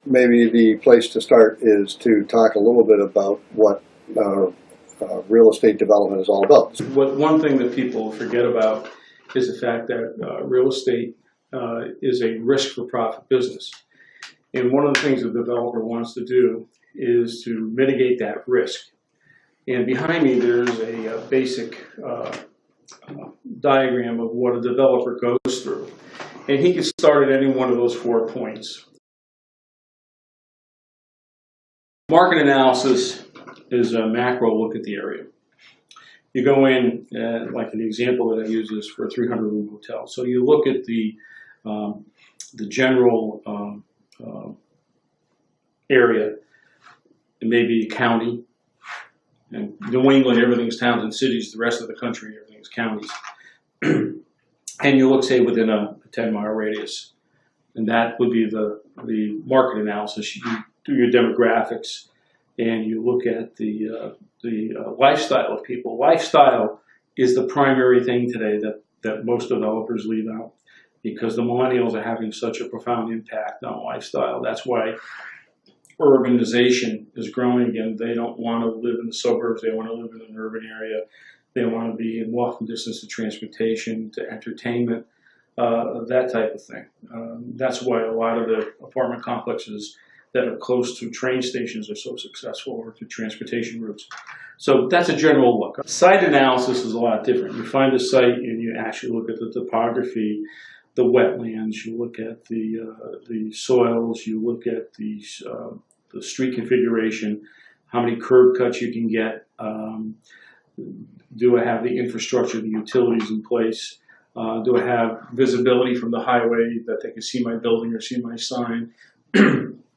Maybe the place to start is to talk a little bit about what real estate development is all about. One thing that people forget about is the fact that real estate is a risk-for-profit business. And one of the things a developer wants to do is to mitigate that risk. And behind me there's a basic diagram of what a developer goes through. And he can start at any one of those 4 points. Market analysis is a macro look at the area. You go in, like the example that I use is for a 300-room hotel. So you look at the general area, and maybe a county. And New England, everything's towns and cities. The rest of the country, everything's counties. And you look, say, within a 10-mile radius. And that would be the market analysis. You do your demographics, and you look at the lifestyle of people. Lifestyle is the primary thing today that most developers leave out, because the millennials are having such a profound impact on lifestyle. That's why urbanization is growing again. They don't want to live in the suburbs. They want to live in an urban area. They want to be in walking distance to transportation, to entertainment, that type of thing. That's why a lot of the apartment complexes that are close to train stations are so successful, or to transportation routes. So that's a general look. Site analysis is a lot different. You find a site and you actually look at the topography, the wetlands, you look at the soils, you look at the street configuration, how many curb cuts you can get, do I have the infrastructure, the utilities in place, do I have visibility from the highway that they can see my building or see my sign,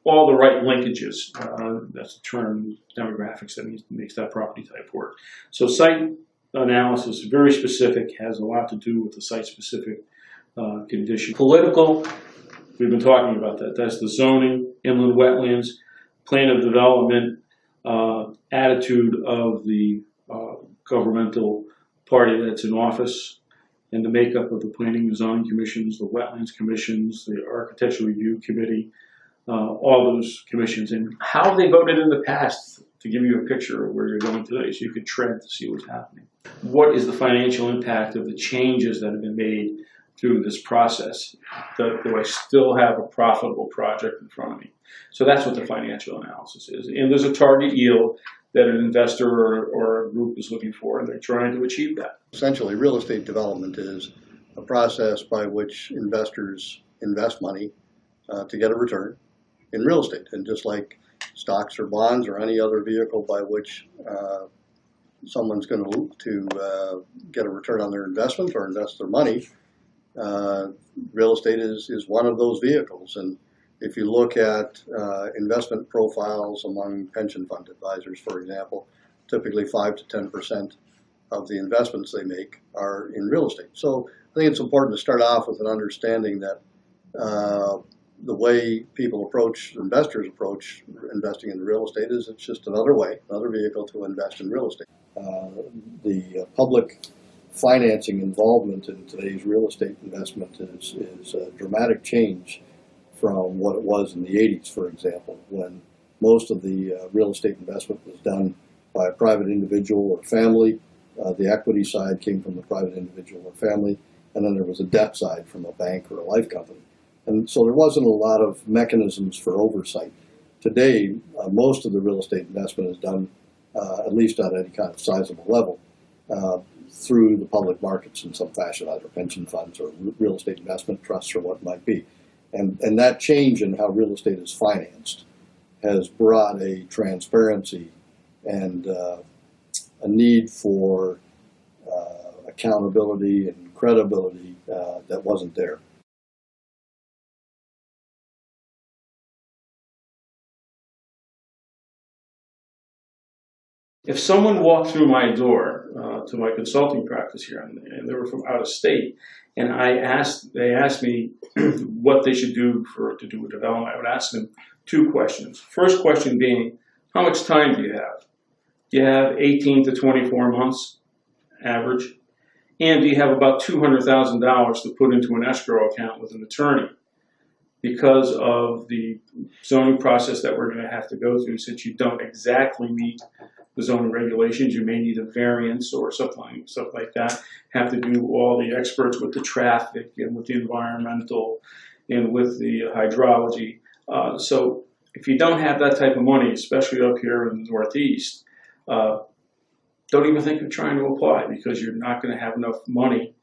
all the right linkages, that's the term, demographics, that makes that property type work. So site analysis is very specific, has a lot to do with the site-specific condition. Political, we've been talking about that. That's the zoning, inland wetlands, plan of development, attitude of the governmental party that's in office, and the makeup of the planning and zoning commissions, the wetlands commissions, the architectural review committee, all those commissions, and how they voted in the past, to give you a picture of where you're going today, so you could tread to see what's happening. What is the financial impact of the changes that have been made through this process? Do I still have a profitable project in front of me? So that's what the financial analysis is. And there's a target yield that an investor or a group is looking for, and they're trying to achieve that. Essentially, real estate development is a process by which investors invest money to get a return in real estate. And just like stocks or bonds or any other vehicle by which someone's going to look to get a return on their investment or invest their money, real estate is one of those vehicles. And if you look at investment profiles among pension fund advisors, for example, typically 5 to 10% of the investments they make are in real estate. So I think it's important to start off with an understanding that the way people investors approach investing in real estate is it's just another way, another vehicle to invest in real estate. The public financing involvement in today's real estate investment is a dramatic change from what it was in the 80s, for example, when most of the real estate investment was done by a private individual or family. The equity side came from the private individual or family, and then there was a debt side from a bank or a life company. And so there wasn't a lot of mechanisms for oversight. Today, most of the real estate investment is done, at least at any kind of sizable level, through the public markets in some fashion, either pension funds or real estate investment trusts or what it might be. And that change in how real estate is financed has brought a transparency and a need for accountability and credibility that wasn't there. If someone walked through my door to my consulting practice here, and they were from out of state, and they asked me what they should do to do a development, I would ask them 2 questions. First question being, how much time do you have? Do you have 18 to 24 months average? And do you have about $200,000 to put into an escrow account with an attorney? because of the zoning process that we're going to have to go through, since you don't exactly meet the zoning regulations, you may need a variance or stuff like that. Have to do all the experts with the traffic and with the environmental and with the hydrology. So if you don't have that type of money, especially up here in the Northeast, don't even think of trying to apply, because you're not going to have enough money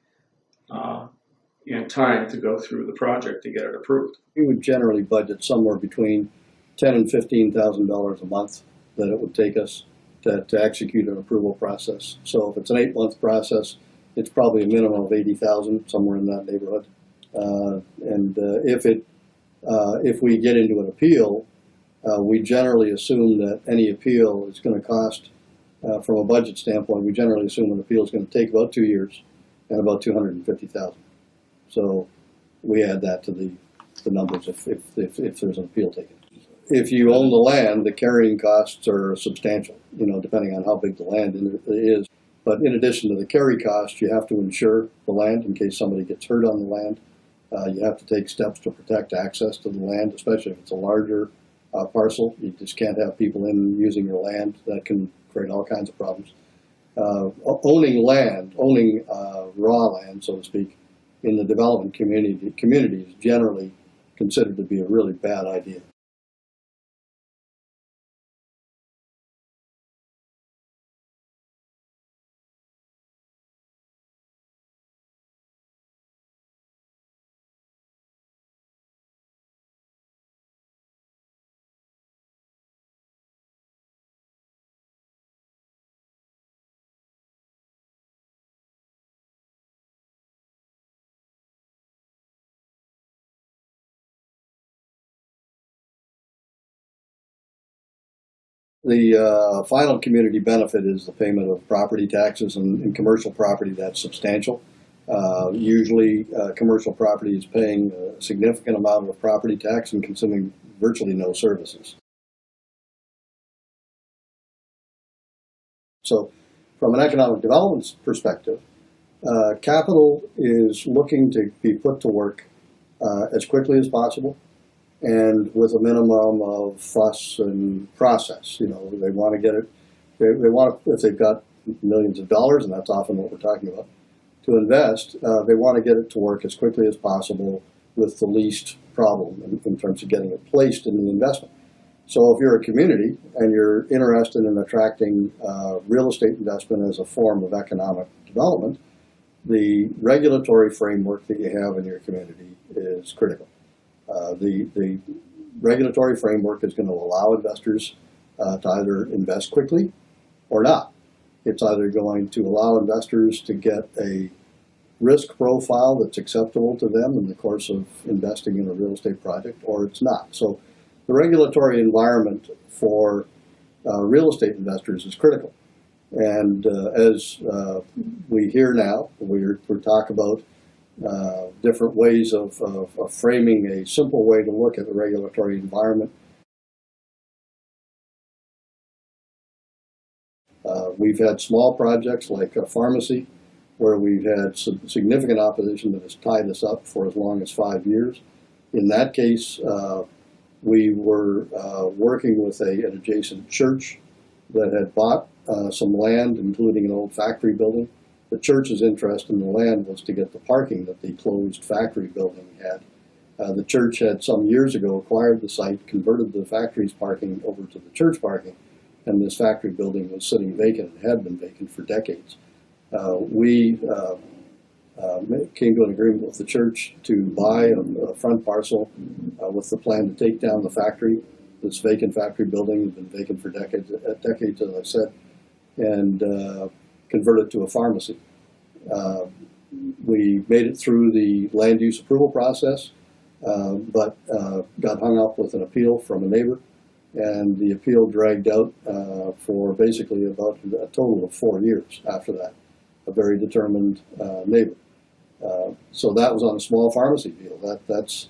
and time to go through the project to get it approved. We would generally budget somewhere between $10,000 and $15,000 a month that it would take us to execute an approval process. So if it's an 8-month process, it's probably a minimum of $80,000, somewhere in that neighborhood. If we get into an appeal, we generally assume that any appeal is going to cost, from a budget standpoint, we generally assume an appeal is going to take about 2 years and about $250,000. So we add that to the numbers if there's an appeal taken. If you own the land, the carrying costs are substantial, depending on how big the land is. But in addition to the carry cost, you have to insure the land in case somebody gets hurt on the land. You have to take steps to protect access to the land, especially if it's a larger parcel. You just can't have people in using your land. That can create all kinds of problems. Owning raw land, so to speak, in the development community is generally considered to be a really bad idea. The final community benefit is the payment of property taxes, and in commercial property that's substantial. Usually commercial property is paying a significant amount of property tax and consuming virtually no services. So from an economic development perspective, capital is looking to be put to work as quickly as possible, and with a minimum of fuss and process. They want to get it, they want to, if they've got millions of dollars, and that's often what we're talking about, to invest, they want to get it to work as quickly as possible with the least problem in terms of getting it placed in the investment. So if you're a community and you're interested in attracting real estate investment as a form of economic development, the regulatory framework that you have in your community is critical. The regulatory framework is going to allow investors to either invest quickly or not. It's either going to allow investors to get a risk profile that's acceptable to them in the course of investing in a real estate project, or it's not. So the regulatory environment for real estate investors is critical. And as we hear now, we're talking about different ways of framing a simple way to look at the regulatory environment. We've had small projects like a pharmacy where we've had significant opposition that has tied us up for as long as 5 years. In that case, we were working with an adjacent church that had bought some land, including an old factory building. The church's interest in the land was to get the parking that the closed factory building had. The church had some years ago acquired the site, converted the factory's parking over to the church parking, and this factory building was sitting vacant and had been vacant for decades. We came to an agreement with the church to buy a front parcel with the plan to take down the factory. This vacant factory building has been vacant for decades, as I said, and convert it to a pharmacy. We made it through the land use approval process, but got hung up with an appeal from a neighbor, and the appeal dragged out for basically about a total of 4 years after that. A very determined neighbor. So that was on a small pharmacy deal. That's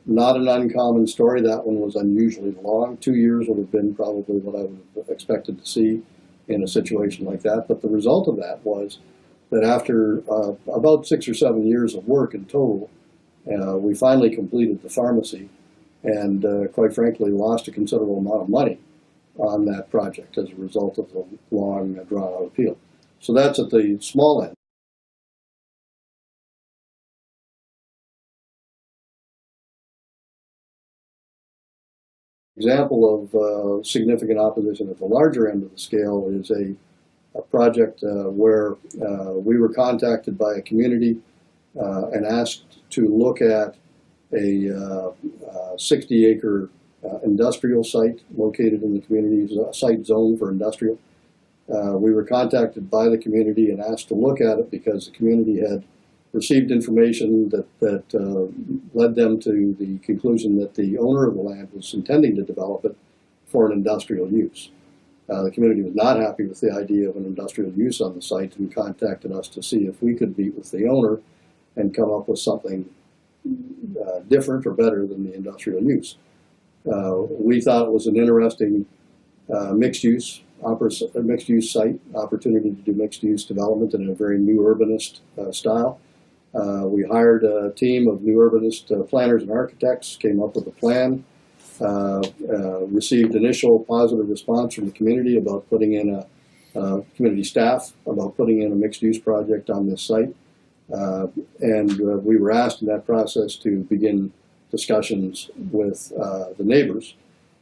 not an uncommon story. That one was unusually long. 2 years would have been probably what I would have expected to see in a situation like that. But the result of that was that after about 6 or 7 years of work in total, We finally completed the pharmacy and quite frankly lost a considerable amount of money on that project as a result of the long drawn-out appeal. So that's at the small end. Example of significant opposition at the larger end of the scale is a project where we were contacted by a community and asked to look at a 60-acre industrial site located in the community, a site zone for industrial. We were contacted by the community and asked to look at it because the community had received information that led them to the conclusion that the owner of the land was intending to develop it for an industrial use. The community was not happy with the idea of an industrial use on the site and contacted us to see if we could meet with the owner and come up with something different or better than the industrial use. We thought it was an interesting mixed-use site, opportunity to do mixed-use development in a very new urbanist style. We hired a team of new urbanist planners and architects, came up with a plan, received initial positive response from the community about putting in community staff about putting in a mixed-use project on this site. And we were asked in that process to begin discussions with the neighbors.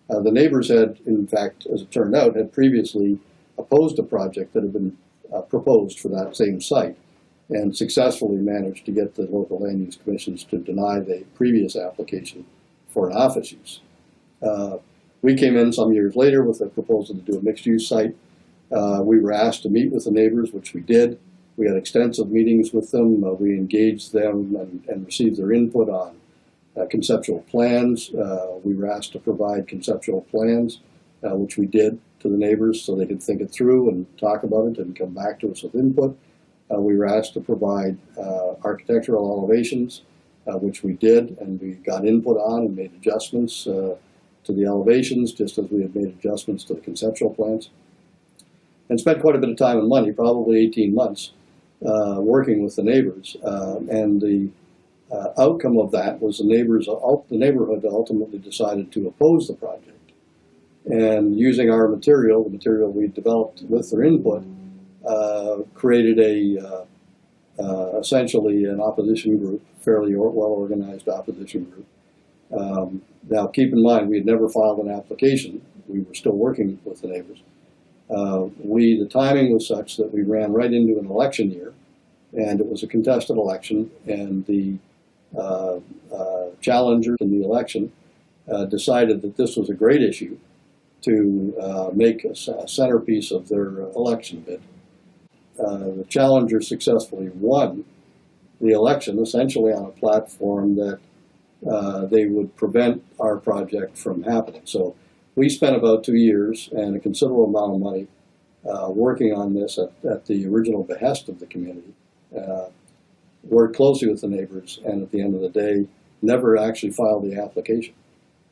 The neighbors had, in fact, as it turned out, had previously opposed a project that had been proposed for that same site and successfully managed to get the local land use commissions to deny the previous application for an office use. We came in some years later with a proposal to do a mixed-use site. We were asked to meet with the neighbors, which we did. We had extensive meetings with them. We engaged them and received their input on conceptual plans. We were asked to provide conceptual plans, which we did to the neighbors so they could think it through and talk about it and come back to us with input. We were asked to provide architectural elevations, which we did, and we got input on and made adjustments to the elevations, just as we had made adjustments to the conceptual plans. And spent quite a bit of time and money, probably 18 months, working with the neighbors. And the outcome of that was the neighborhood ultimately decided to oppose the project. And using our material, the material we developed with their input, created essentially an opposition group, fairly well-organized opposition group. Now, keep in mind, we had never filed an application. We were still working with the neighbors. The timing was such that we ran right into an election year, and it was a contested election, and the challenger in the election decided that this was a great issue to make a centerpiece of their election bid. The challenger successfully won the election, essentially on a platform that they would prevent our project from happening. So we spent about 2 years and a considerable amount of money working on this at the original behest of the community. Worked closely with the neighbors, and at the end of the day, never actually filed the application.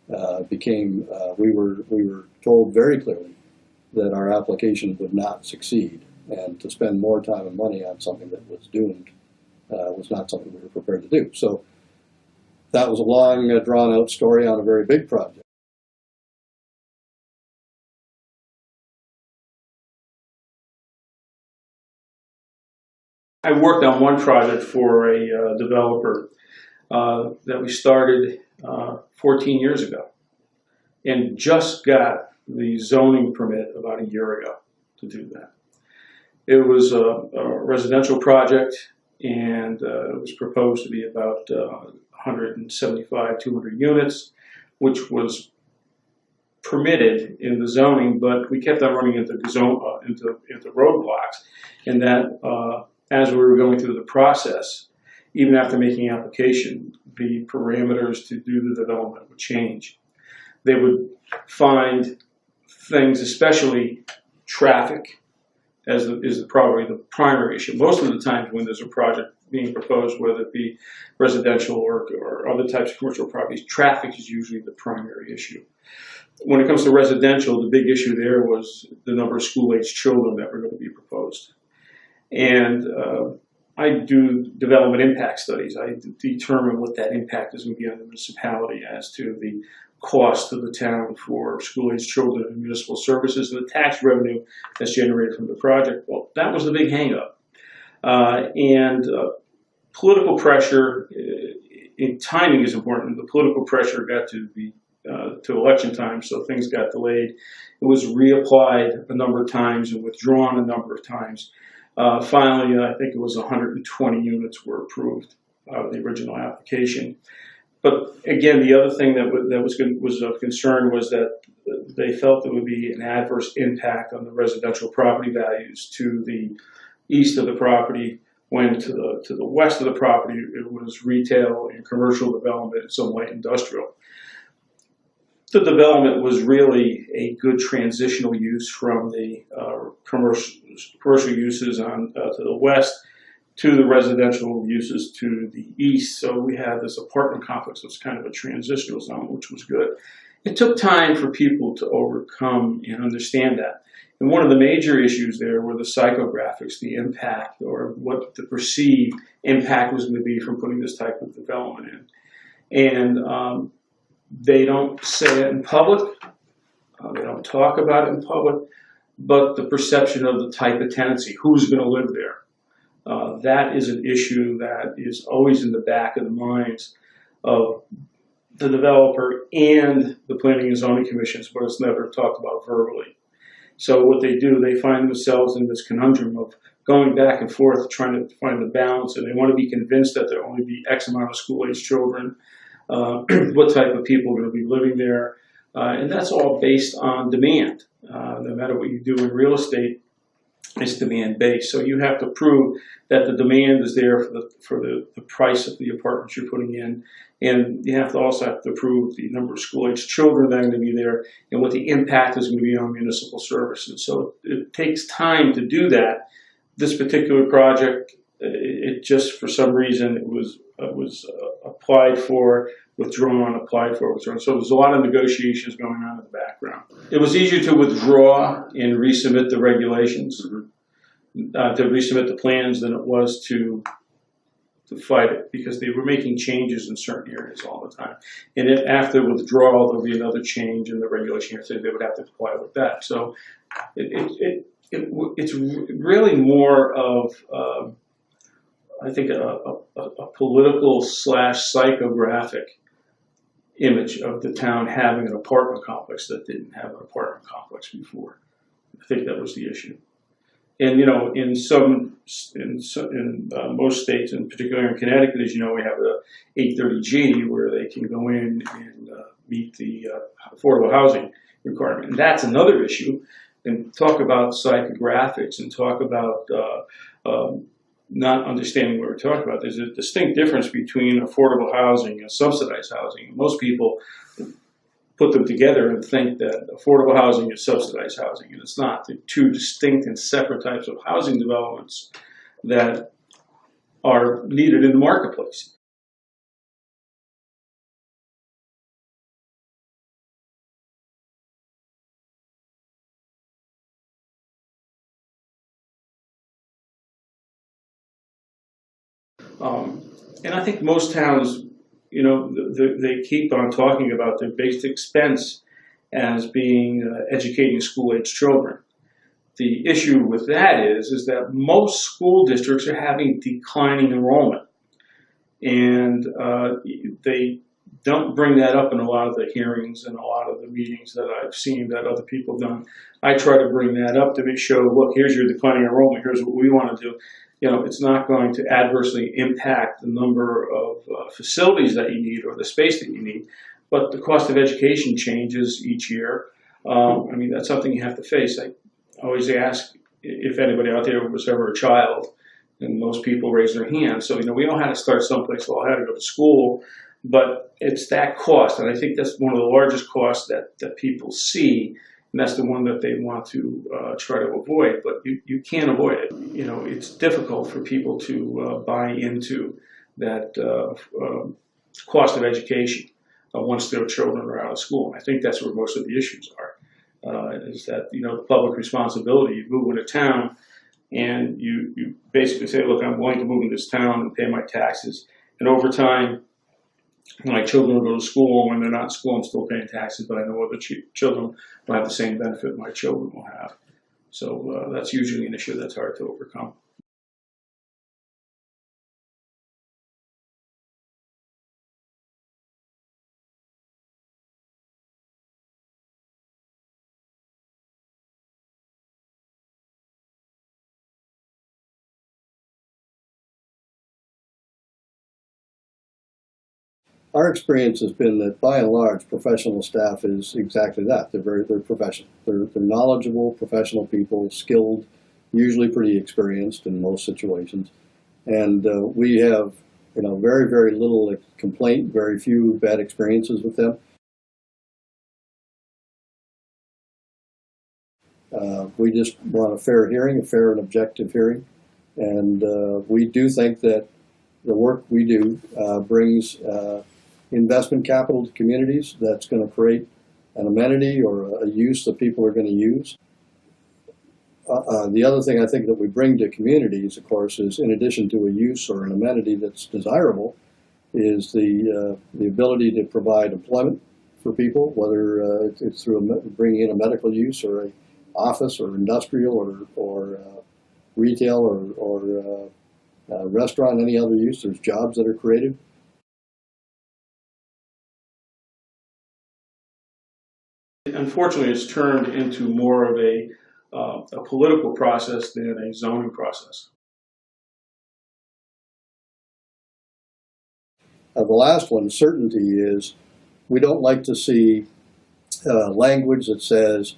We were told very clearly that our application would not succeed, and to spend more time and money on something that was doomed was not something we were prepared to do. So that was a long, drawn-out story on a very big project. I worked on one project for a developer that we started 14 years ago and just got the zoning permit about a year ago to do that. It was a residential project, and it was proposed to be about 175, 200 units, which was permitted in the zoning, but we kept on running into roadblocks, and that as we were going through the process, even after making application, the parameters to do the development would change. They would find things, especially traffic, is probably the primary issue. Most of the times when there's a project being proposed, whether it be residential or other types of commercial properties, traffic is usually the primary issue. When it comes to residential, the big issue there was the number of school-aged children that were going to be proposed. And I do development impact studies. I determine what that impact is going to be on the municipality as to the cost of the town for school-aged children and municipal services and the tax revenue that's generated from the project. Well, that was the big hang-up. Political pressure, in timing is important. The political pressure got to be to election time, so things got delayed. It was reapplied a number of times and withdrawn a number of times. Finally, I think it was 120 units were approved out of the original application. But again, the other thing that was of concern was that they felt there would be an adverse impact on the residential property values to the east of the property, when to the west of the property it was retail and commercial development and some light industrial. The development was really a good transitional use from the commercial uses on to the west to the residential uses to the east. So we had this apartment complex that was kind of a transitional zone, which was good. It took time for people to overcome and understand that. And one of the major issues there were the psychographics, the impact, or what the perceived impact was going to be from putting this type of development in. And they don't say it in public, they don't talk about it in public, but the perception of the type of tenancy, who's going to live there, that is an issue that is always in the back of the minds of the developer and the Planning and Zoning Commissions, but it's never talked about verbally. So what they do, they find themselves in this conundrum of going back and forth, trying to find the balance, and they want to be convinced that there will only be X amount of school-aged children, what type of people are going to be living there, and that's all based on demand. No matter what you do in real estate, it's demand-based. So you have to prove that the demand is there for the price of the apartments you're putting in, and you also have to prove the number of school-aged children that are going to be there and what the impact is going to be on municipal services. So it takes time to do that. This particular project, it just for some reason it was applied for, withdrawn, applied for, withdrawn. So there's a lot of negotiations going on in the background. It was easier to withdraw and resubmit the regulations, to resubmit the plans than it was to fight it, because they were making changes in certain areas all the time. And after withdrawal, there'll be another change in the regulation. So they would have to comply with that. So it's really more of, I think, a political / psychographic image of the town having an apartment complex that didn't have an apartment complex before. I think that was the issue. And in most states, and particularly in Connecticut, as you know, we have the 830G where they can go in and meet the affordable housing requirement. And that's another issue. And talk about psychographics and talk about not understanding what we're talking about. There's a distinct difference between affordable housing and subsidized housing. Most people put them together and think that affordable housing is subsidized housing, and it's not. They're two distinct and separate types of housing developments that are needed in the marketplace. And I think most towns, they keep on talking about their basic expense as being educating school-aged children. The issue with that is that most school districts are having declining enrollment. And they don't bring that up in a lot of the hearings and a lot of the meetings that I've seen that other people have done. I try to bring that up to make sure, look, here's your declining enrollment, here's what we want to do. It's not going to adversely impact the number of facilities that you need or the space that you need, but the cost of education changes each year. That's something you have to face. I always ask if anybody out there was ever a child, and most people raise their hands. So, we all had to start someplace, we all had to go to school, but it's that cost, and I think that's one of the largest costs that people see. And that's the one that they want to try to avoid, but you can't avoid it. It's difficult for people to buy into that cost of education once their children are out of school. And I think that's where most of the issues are, is that, public responsibility. You move into town, and you basically say, look, I'm willing to move in this town and pay my taxes. And over time, when my children will go to school, and when they're not in school, I'm still paying taxes, but I know other children will have the same benefit my children will have. So that's usually an issue that's hard to overcome. Our experience has been that by and large, professional staff is exactly that. They're professional. They're knowledgeable, professional people, skilled, usually pretty experienced in most situations. And we have, very, very little complaint, very few bad experiences with them. We just want a fair hearing, a fair and objective hearing. And we do think that the work we do brings investment capital to communities that's going to create an amenity or a use that people are going to use. The other thing I think that we bring to communities, of course, is in addition to a use or an amenity that's desirable, is the ability to provide employment for people, whether it's through bringing in a medical use or an office or industrial or retail or restaurant, any other use. There's jobs that are created. Unfortunately, it's turned into more of a political process than a zoning process. The last one, certainty, is we don't like to see language that says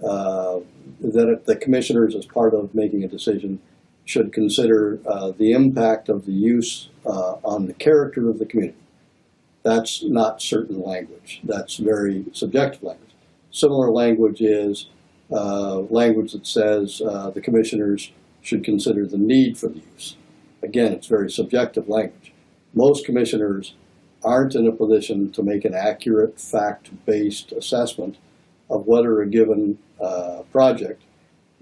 that the commissioners, as part of making a decision, should consider the impact of the use on the character of the community. That's not certain language. That's very subjective language. Similar language is language that says the commissioners should consider the need for the use. Again, it's very subjective language. Most commissioners aren't in a position to make an accurate, fact-based assessment of whether a given project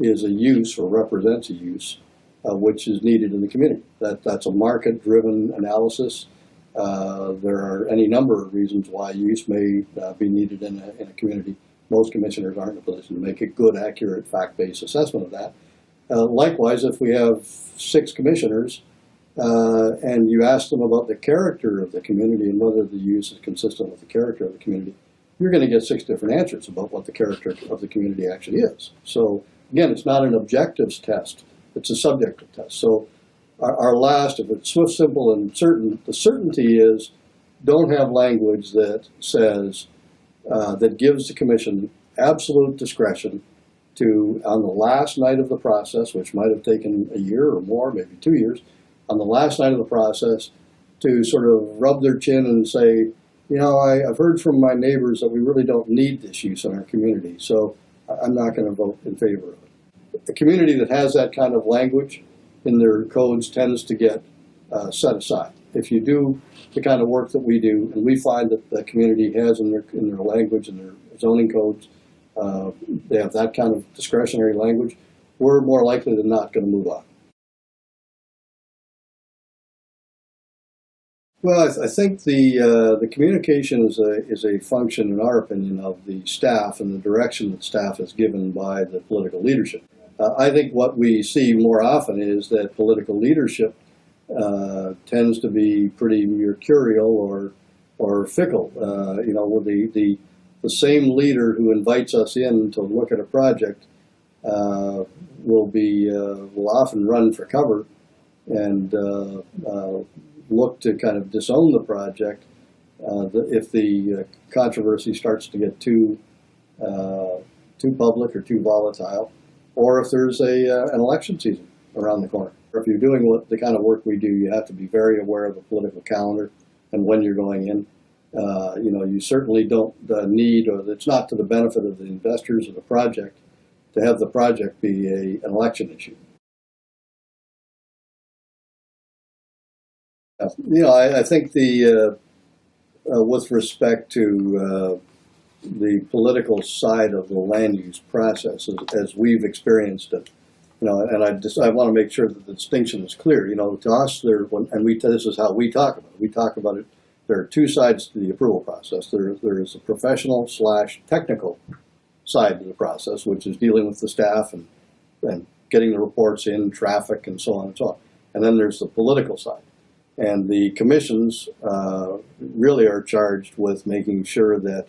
is a use or represents a use which is needed in the community. That's a market-driven analysis. There are any number of reasons why use may be needed in a community. Most commissioners aren't in a position to make a good, accurate, fact-based assessment of that. Likewise, if we have 6 commissioners and you ask them about the character of the community and whether the use is consistent with the character of the community, you're going to get 6 different answers about what the character of the community actually is. So again, it's not an objectives test, it's a subjective test. So our last, if it's swift, simple, and certain, the certainty is don't have language that says, that gives the commission absolute discretion to, on the last night of the process, which might have taken a year or more, maybe 2 years, on the last night of the process, to sort of rub their chin and say, I've heard from my neighbors that we really don't need this use in our community, so I'm not going to vote in favor of it. A community that has that kind of language in their codes tends to get set aside. If you do the kind of work that we do, and we find that the community has in their language and their zoning codes, they have that kind of discretionary language, we're more likely than not going to move on. Well, I think the communication is a function, in our opinion, of the staff and the direction that staff is given by the political leadership. I think what we see more often is that political leadership tends to be pretty mercurial or fickle. With the same leader who invites us in to look at a project will often run for cover and look to kind of disown the project if the controversy starts to get too public or too volatile, or if there's an election season around the corner. If you're doing the kind of work we do, you have to be very aware of the political calendar and when you're going in. You certainly don't need, or it's not to the benefit of the investors of the project to have the project be an election issue. I think with respect to the political side of the land use process, as we've experienced it, You know, and I want to make sure that the distinction is clear. You know, to us, this is how we talk about it. We talk about it. There are two sides to the approval process. There is a professional / technical side to the process, which is dealing with the staff and getting the reports in, traffic, and so on and so on. And then there's the political side. And the commissions really are charged with making sure that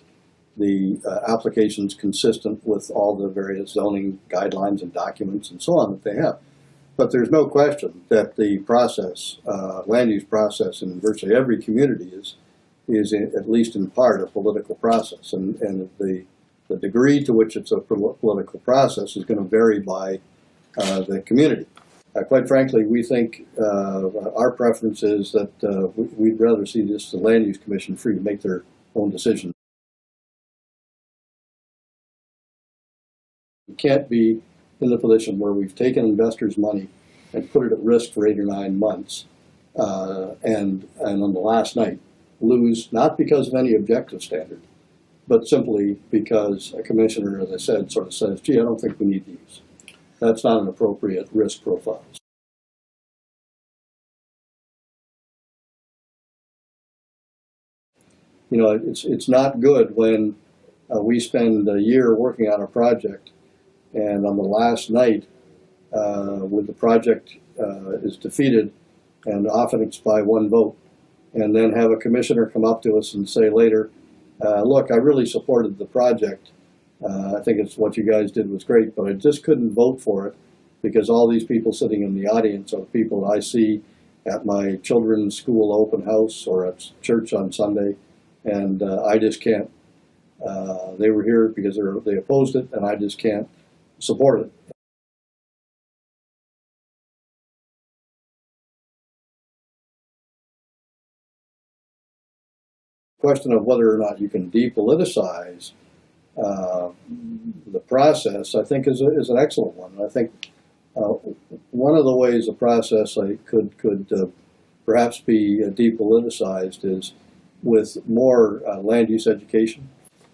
the application's consistent with all the various zoning guidelines and documents and so on that they have. But there's no question that the process, land use process in virtually every community is at least in part a political process. And the degree to which it's a political process is going to vary by the community. Quite frankly, we think our preference is that we'd rather see the Land Use Commission free to make their own decisions. We can't be in the position where we've taken investors' money and put it at risk for 8 or 9 months, and on the last night lose, not because of any objective standard, but simply because a commissioner, as I said, sort of says, gee, I don't think we need these. That's not an appropriate risk profile. You know, it's not good when we spend a year working on a project, and on the last night, when the project is defeated, and often it's by 1 vote, and then have a commissioner come up to us and say later, look, I really supported the project. I think it's what you guys did was great, but I just couldn't vote for it because all these people sitting in the audience are people that I see at my children's school open house or at church on Sunday, and I just can't. They were here because they opposed it, and I just can't support it. Question of whether or not you can depoliticize the process, I think, is an excellent one. I think one of the ways the process could perhaps be depoliticized is with more land use education.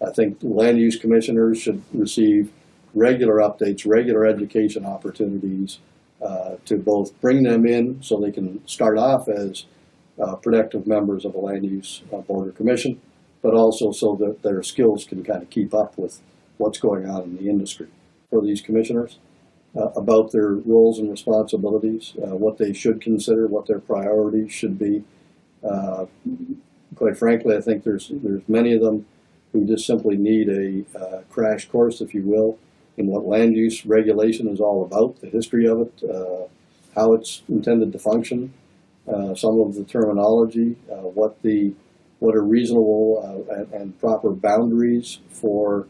I think land use commissioners should receive regular updates, regular education opportunities to both bring them in so they can start off as productive members of a land use board or commission, but also so that their skills can kind of keep up with what's going on in the industry. For these commissioners, about their roles and responsibilities, what they should consider, what their priorities should be. Quite frankly, I think there's many of them who just simply need a crash course, if you will, in what land use regulation is all about, the history of it, how it's intended to function, some of the terminology, what are reasonable and proper boundaries for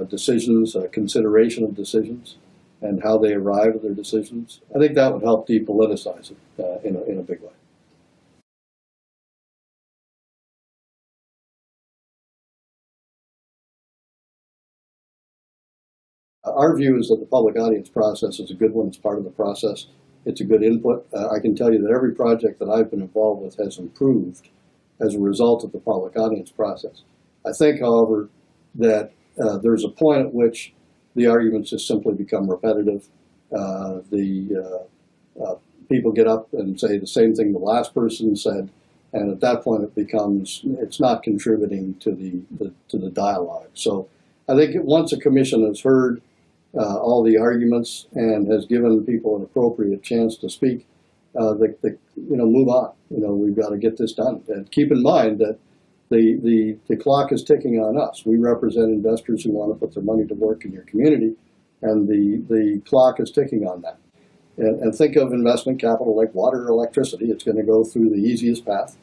decisions, consideration of decisions, and how they arrive at their decisions. I think that would help depoliticize it in a big way. Our view is that the public audience process is a good one. It's part of the process. It's a good input. I can tell you that every project that I've been involved with has improved as a result of the public audience process. I think, however, that there's a point at which the arguments just simply become repetitive. People get up and say the same thing the last person said, and at that point it's not contributing to the dialogue. So I think once a commission has heard all the arguments and has given people an appropriate chance to speak, move on. We've got to get this done. And keep in mind that the clock is ticking on us. We represent investors who want to put their money to work in your community, and the clock is ticking on that. And think of investment capital like water or electricity. It's going to go through the easiest path.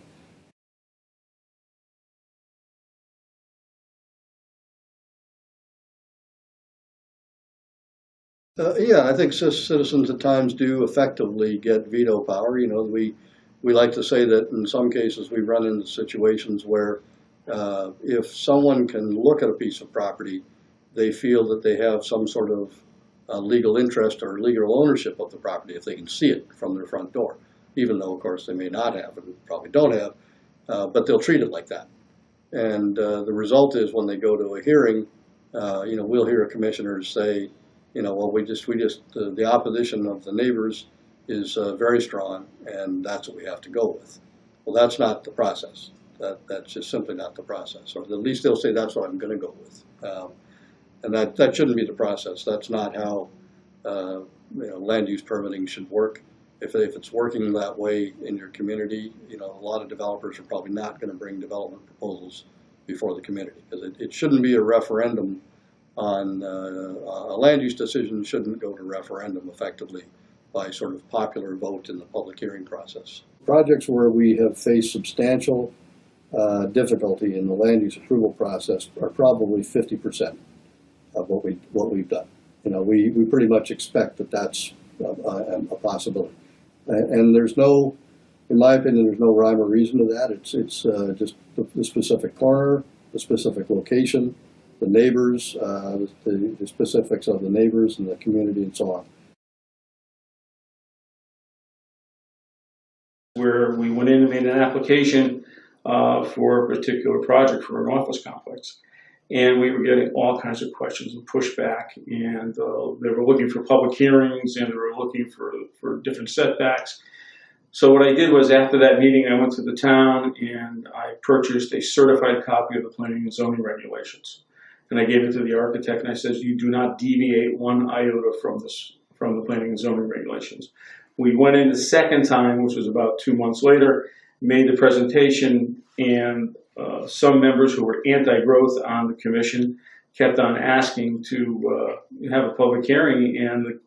I think citizens at times do effectively get veto power. We like to say that in some cases we run into situations where if someone can look at a piece of property, they feel that they have some sort of legal interest or legal ownership of the property if they can see it from their front door, even though, of course, they may not have and probably don't have, but they'll treat it like that. And the result is when they go to a hearing, we'll hear a commissioner say, well, the opposition of the neighbors is very strong, and that's what we have to go with. Well, that's not the process. That's just simply not the process. Or at least they'll say that's what I'm going to go with. And that shouldn't be the process. That's not how land use permitting should work. If it's working that way in your community, a lot of developers are probably not going to bring development proposals before the community, because it shouldn't be a referendum on a land use decision. Shouldn't go to referendum effectively by sort of popular vote in the public hearing process. Projects where we have faced substantial difficulty in the land use approval process are probably 50% of what we've done. We pretty much expect that that's a possibility, and there's no, in my opinion, there's no rhyme or reason to that. It's just the specific corner, the specific location, the neighbors, the specifics of the neighbors and the community, and so on. Where we went in and made an application for a particular project for an office complex. And we were getting all kinds of questions and pushback, and they were looking for public hearings, and they were looking for different setbacks. So what I did was, after that meeting, I went to the town and I purchased a certified copy of the planning and zoning regulations. And I gave it to the architect, and I said, you do not deviate one iota from the planning and zoning regulations. We went in the second time, which was about 2 months later, made the presentation, and some members who were anti-growth on the commission kept on asking to have a public hearing, and the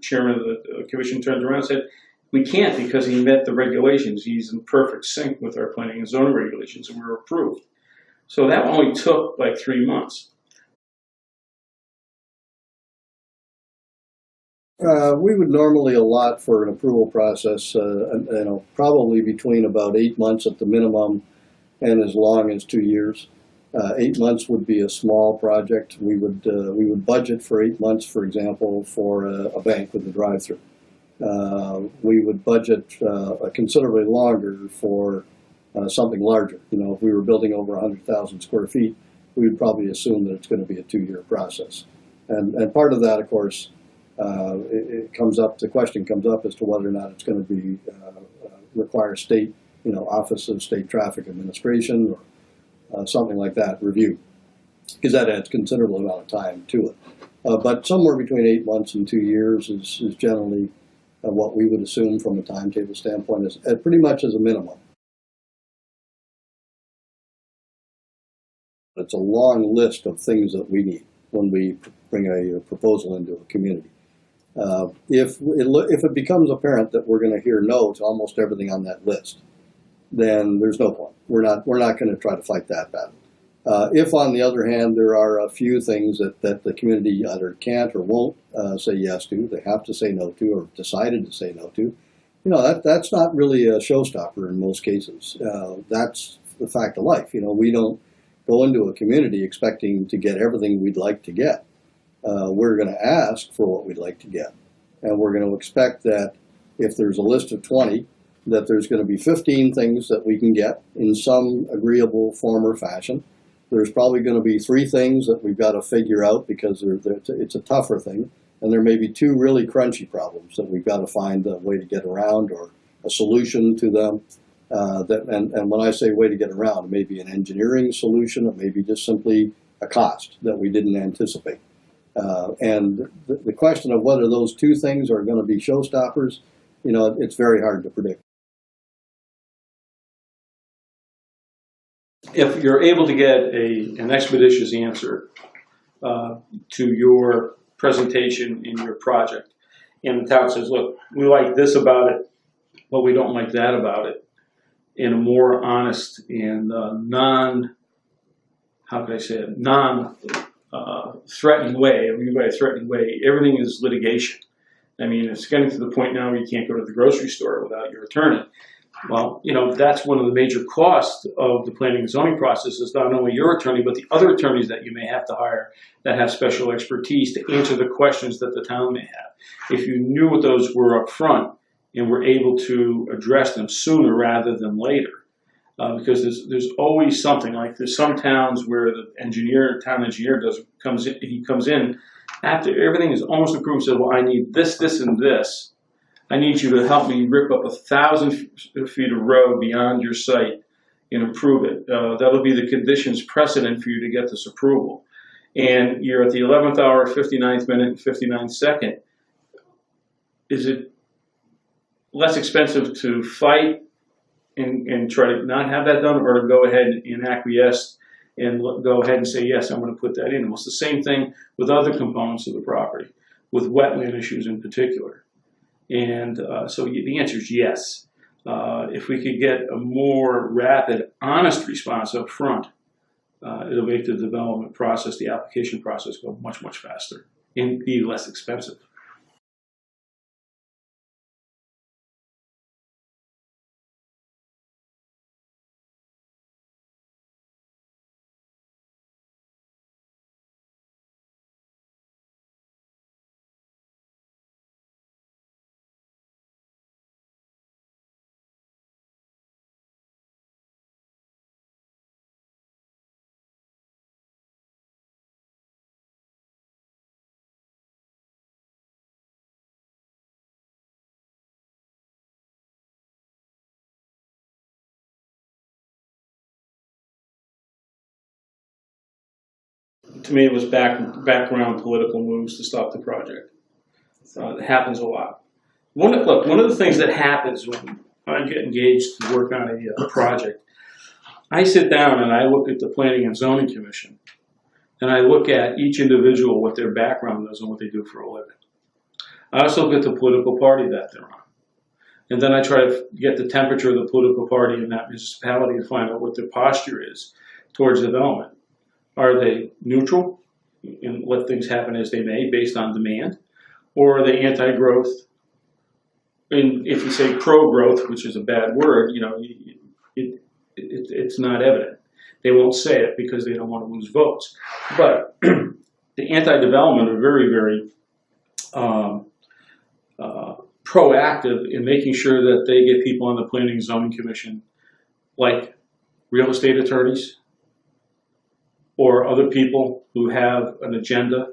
chairman of the commission turned around and said, we can't, because he met the regulations. He's in perfect sync with our planning and zoning regulations, and we were approved. So that only took like 3 months. We would normally allot for an approval process, probably between about 8 months at the minimum and as long as 2 years. 8 months would be a small project. We would budget for 8 months, for example, for a bank with a drive-through. We would budget considerably longer for something larger. If we were building over 100,000 square feet, we would probably assume that it's going to be a 2-year process. And part of that, of course, the question comes up as to whether or not it's going to be require state, Office of State Traffic Administration or something like that review, because that adds considerable amount of time to it. But somewhere between 8 months and 2 years is generally what we would assume from a timetable standpoint, is pretty much as a minimum. It's a long list of things that we need when we bring a proposal into a community. If it becomes apparent that we're going to hear no to almost everything on that list, then there's no point. We're not going to try to fight that battle. If, on the other hand, there are a few things that the community either can't or won't say yes to, they have to say no to, or decided to say no to, that's not really a showstopper in most cases. That's the fact of life. We don't go into a community expecting to get everything we'd like to get. We're going to ask for what we'd like to get. And we're going to expect that if there's a list of 20, that there's going to be 15 things that we can get in some agreeable form or fashion. There's probably going to be 3 things that we've got to figure out because it's a tougher thing. And there may be 2 really crunchy problems that we've got to find a way to get around, or a solution to them. And when I say way to get around, it may be an engineering solution. It may be just simply a cost that we didn't anticipate. And the question of whether those 2 things are going to be showstoppers, it's very hard to predict. If you're able to get an expeditious answer to your presentation in your project, and the town says, look, we like this about it, but we don't like that about it, in a more honest and threatening way. I mean, by a threatening way, everything is litigation. I mean, it's getting to the point now where you can't go to the grocery store without your attorney. Well, that's one of the major costs of the planning and zoning process, is not only your attorney, but the other attorneys that you may have to hire that have special expertise to answer the questions that the town may have. If you knew what those were up front and were able to address them sooner rather than later, because there's always something. Like, there's some towns where the town engineer comes in After everything is almost approved, says, well, I need this, this, and this. I need you to help me rip up 1,000 feet of road beyond your site and improve it. That'll be the conditions precedent for you to get this approval. And you're at the 11th hour, 59th minute, and 59th second. Is it less expensive to fight and try to not have that done, or to go ahead and acquiesce and go ahead and say, yes, I'm going to put that in? Well, it's the same thing with other components of the property, with wetland issues in particular. And so the answer is yes. If we could get a more rapid, honest response up front, it'll make the development process, the application process, go much, much faster and be less expensive. To me, it was background political moves to stop the project. It happens a lot. One of the things that happens when I get engaged to work on a project, I sit down and I look at the Planning and Zoning Commission, and I look at each individual, what their background is and what they do for a living. I also look at the political party that they're on. And then I try to get the temperature of the political party in that municipality to find out what their posture is towards development. Are they neutral and let things happen as they may based on demand? Or are they anti-growth? And if you say pro-growth, which is a bad word, you know, it's not evident. They won't say it because they don't want to lose votes. But the anti-development are very, very proactive in making sure that they get people on the Planning and Zoning Commission, like real estate attorneys, or other people who have an agenda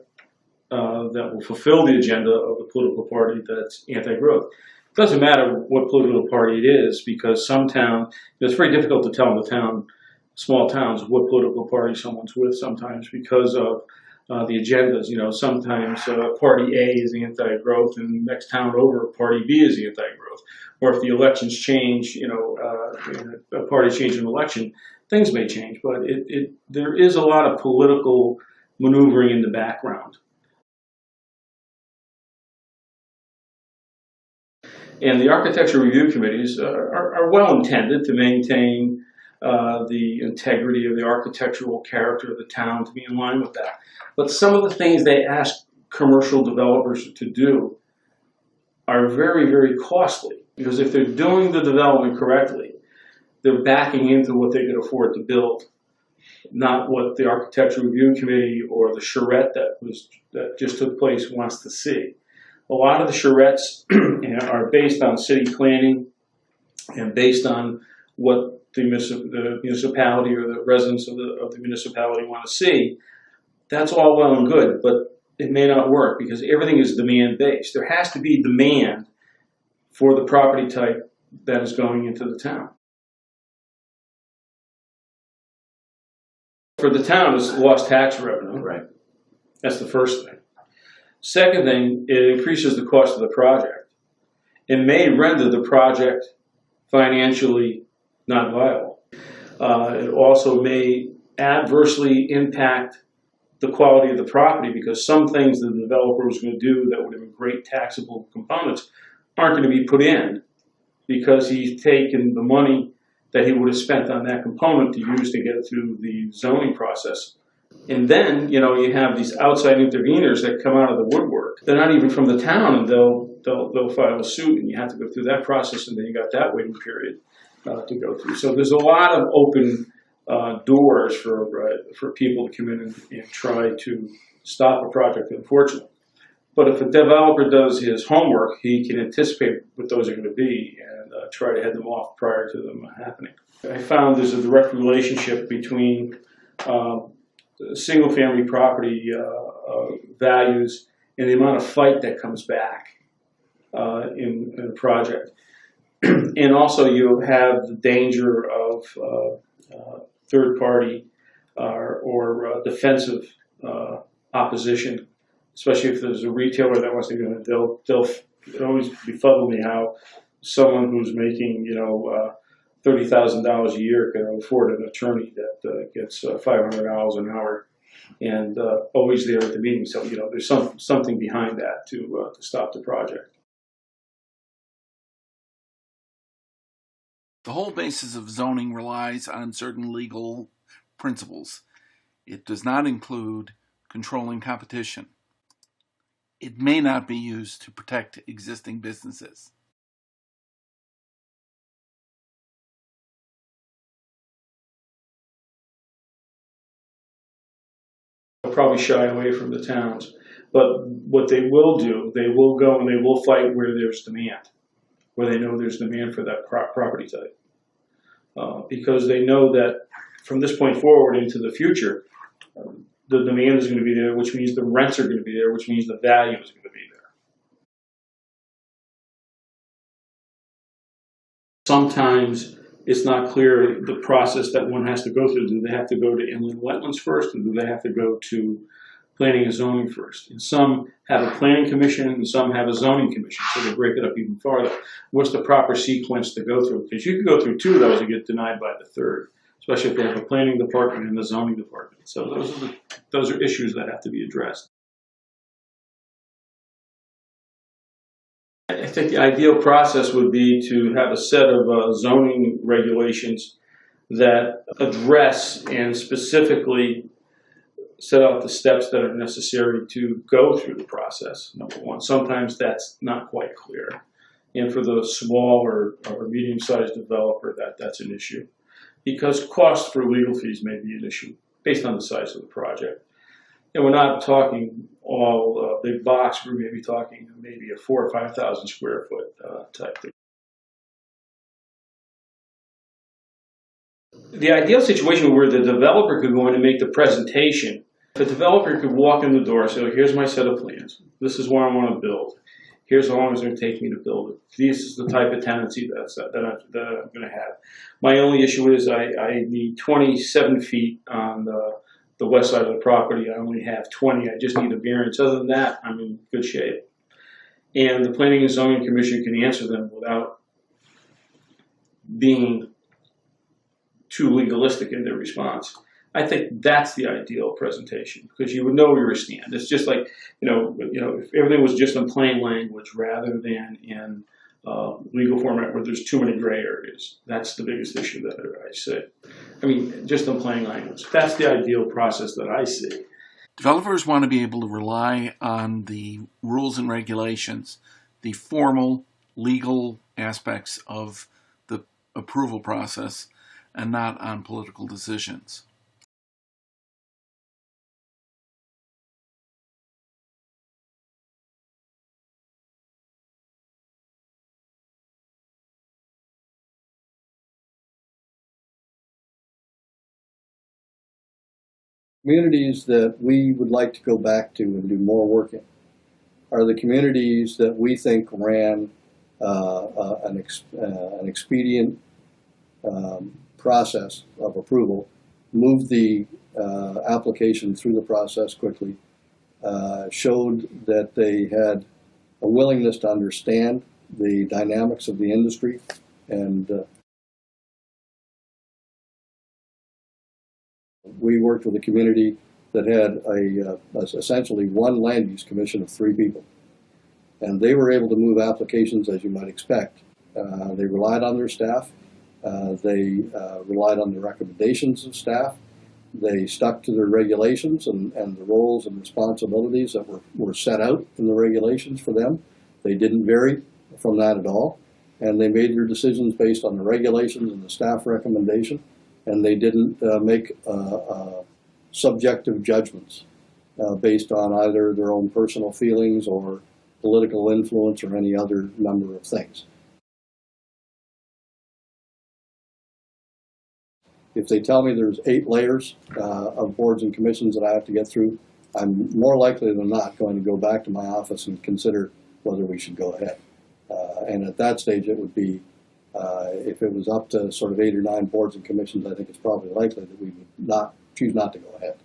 that will fulfill the agenda of the political party that's anti-growth. It doesn't matter what political party it is, because some town, it's very difficult to tell in the town, small towns, what political party someone's with sometimes because of the agendas. You know, sometimes party A is anti-growth and the next town over, party B is anti-growth. Or if the elections change, you know, a party changes an election, things may change, but there is a lot of political maneuvering in the background. And the architecture review committees are well intended to maintain the integrity of the architectural character of the town, to be in line with that. But some of the things they ask commercial developers to do are very, very costly, because if they're doing the development correctly, they're backing into what they can afford to build, not what the architectural review committee or the charrette that just took place wants to see. A lot of the charrettes are based on city planning and based on what the municipality or the residents of the municipality want to see. That's all well and good, but it may not work because everything is demand-based. There has to be demand for the property type that is going into the town. For the town, it's lost tax revenue. Right. That's the first thing. Second thing, it increases the cost of the project. It may render the project financially not viable. It also may adversely impact the quality of the property, because some things the developer was going to do that would have great taxable components aren't going to be put in, because he's taken the money that he would have spent on that component to use to get through the zoning process. And then, you know, you have these outside interveners that come out of the woodwork. They're not even from the town, and they'll file a suit, and you have to go through that process, and then you got that waiting period to go through. So there's a lot of open doors for people to come in and try to stop a project, unfortunately. But if a developer does his homework, he can anticipate what those are going to be and try to head them off prior to them happening. I found there's a direct relationship between single-family property values and the amount of fight that comes back in a project. And also you have the danger of third-party or defensive opposition, especially if there's a retailer that wants to go in. They'll always befuddle me how someone who's making, $30,000 a year can afford an attorney that gets $500 an hour and always there at the meeting. So, there's something behind that to stop the project. The whole basis of zoning relies on certain legal principles. It does not include controlling competition. It may not be used to protect existing businesses. They'll probably shy away from the towns. But what they will do, they will go and they will fight where there's demand, where they know there's demand for that property type. Because they know that from this point forward into the future, the demand is going to be there, which means the rents are going to be there, which means the value is going to be there. Sometimes it's not clear the process that one has to go through. Do they have to go to inland wetlands first, or do they have to go to planning and zoning first? And some have a planning commission and some have a zoning commission, so they break it up even farther. What's the proper sequence to go through? Because you can go through two of those and get denied by the third, especially if they have a planning department and a zoning department. So those are issues that have to be addressed. I think the ideal process would be to have a set of zoning regulations that address and specifically set out the steps that are necessary to go through the process, number one. Sometimes that's not quite clear. And for the small or medium-sized developer, that's an issue. Because cost for legal fees may be an issue based on the size of the project. And we're not talking all big box, we're maybe talking maybe a 4,000 or 5,000 square foot type thing. The ideal situation where the developer could go in and make the presentation. The developer could walk in the door and say, here's my set of plans. This is what I want to build. Here's how long it's going to take me to build it. This is the type of tenancy that I'm going to have. My only issue is I need 27 feet on the west side of the property. I only have 20. I just need a variance. Other than that, I'm in good shape. And the Planning and Zoning Commission can answer them without being too legalistic in their response. I think that's the ideal presentation because you would know where you stand. It's just like, if everything was just in plain language rather than in legal format where there's too many gray areas. That's the biggest issue that I see. I mean, just in plain language. That's the ideal process that I see. Developers want to be able to rely on the rules and regulations, the formal legal aspects of the approval process, and not on political decisions. Communities that we would like to go back to and do more work in are the communities that we think ran an expedient process of approval, moved the application through the process quickly, showed that they had a willingness to understand the dynamics of the industry, and we worked with a community that had essentially one land use commission of 3 people. And they were able to move applications as you might expect. They relied on their staff. They relied on the recommendations of staff. They stuck to their regulations and the roles and responsibilities that were set out in the regulations for them. They didn't vary from that at all. And they made their decisions based on the regulations and the staff recommendation. And they didn't make subjective judgments based on either their own personal feelings or political influence or any other number of things. If they tell me there's 8 layers of boards and commissions that I have to get through, I'm more likely than not going to go back to my office and consider whether we should go ahead. And at that stage, it would be, if it was up to sort of 8 or 9 boards and commissions, I think it's probably likely that we would choose not to go ahead.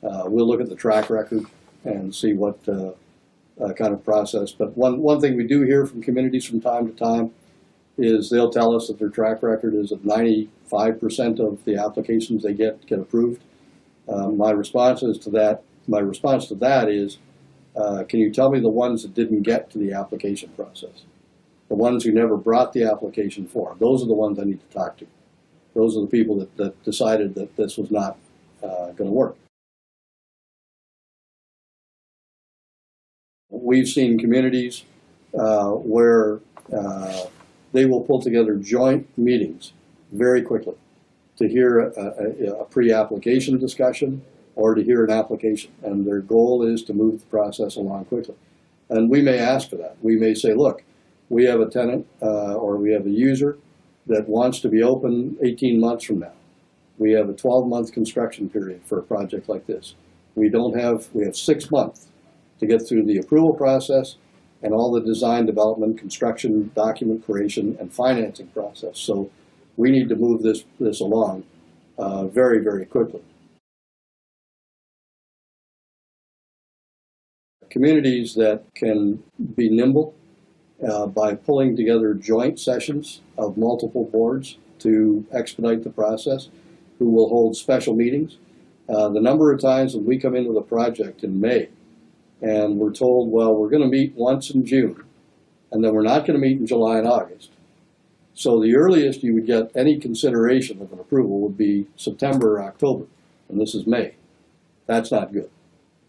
We'll look at the track record and see what kind of process. But one thing we do hear from communities from time to time is they'll tell us that their track record is that 95% of the applications they get approved. My response to that is, can you tell me the ones that didn't get to the application process? The ones who never brought the application forward. Those are the ones I need to talk to. Those are the people that decided that this was not going to work. We've seen communities where they will pull together joint meetings very quickly to hear a pre-application discussion or to hear an application. And their goal is to move the process along quickly. And we may ask for that. We may say, look, we have a tenant or we have a user that wants to be open 18 months from now. We have a 12-month construction period for a project like this. We have 6 months to get through the approval process and all the design, development, construction, document creation, and financing process. So we need to move this along very, very quickly. Communities that can be nimble by pulling together joint sessions of multiple boards to expedite the process, who will hold special meetings. The number of times when we come in with a project in May and we're told, well, we're going to meet once in June, and then we're not going to meet in July and August. So the earliest you would get any consideration of an approval would be September or October, and this is May. That's not good,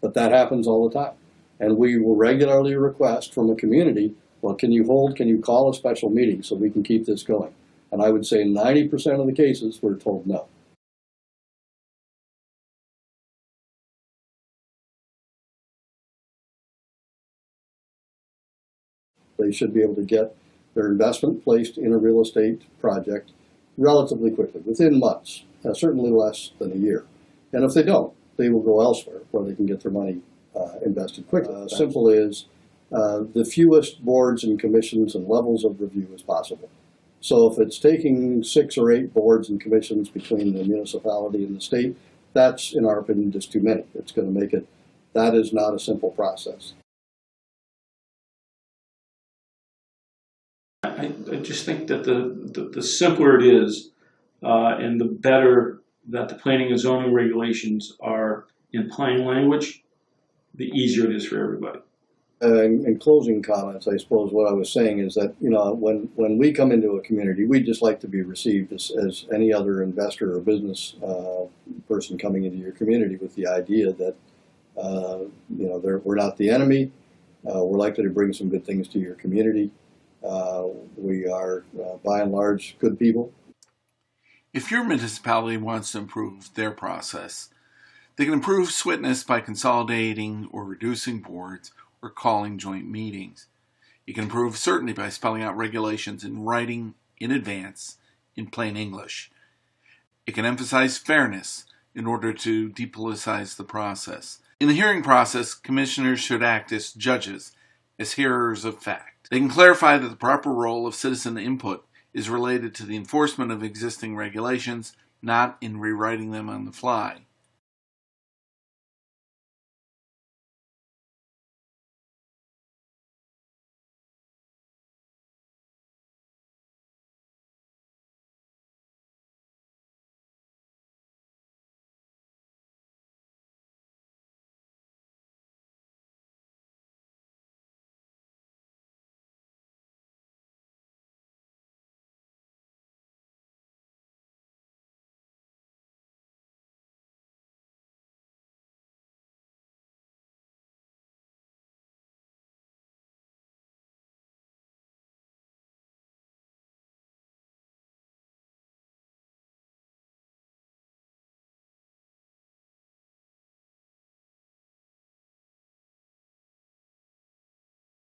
but that happens all the time. And we will regularly request from a community, well, can you call a special meeting so we can keep this going? And I would say 90% of the cases we're told no. They should be able to get their investment placed in a real estate project relatively quickly, within months, certainly less than a year. And if they don't, they will go elsewhere where they can get their money invested quickly. Simple is the fewest boards and commissions and levels of review as possible. So if it's taking 6 or 8 boards and commissions between the municipality and the state, that's, in our opinion, just too many. It's going to make it, that is not a simple process. I just think that the simpler it is, and the better that the planning and zoning regulations are in plain language, the easier it is for everybody. In closing comments, I suppose what I was saying is that, you know, when we come into a community, we just like to be received as any other investor or business person coming into your community, with the idea that, you know, we're not the enemy. We're likely to bring some good things to your community. We are, by and large, good people. If your municipality wants to improve their process, they can improve SWITNESS by consolidating or reducing boards or calling joint meetings. You can improve certainty by spelling out regulations in writing in advance in plain English. It can emphasize fairness in order to depoliticize the process. In the hearing process, commissioners should act as judges, as hearers of fact. They can clarify that the proper role of citizen input is related to the enforcement of existing regulations, not in rewriting them on the fly.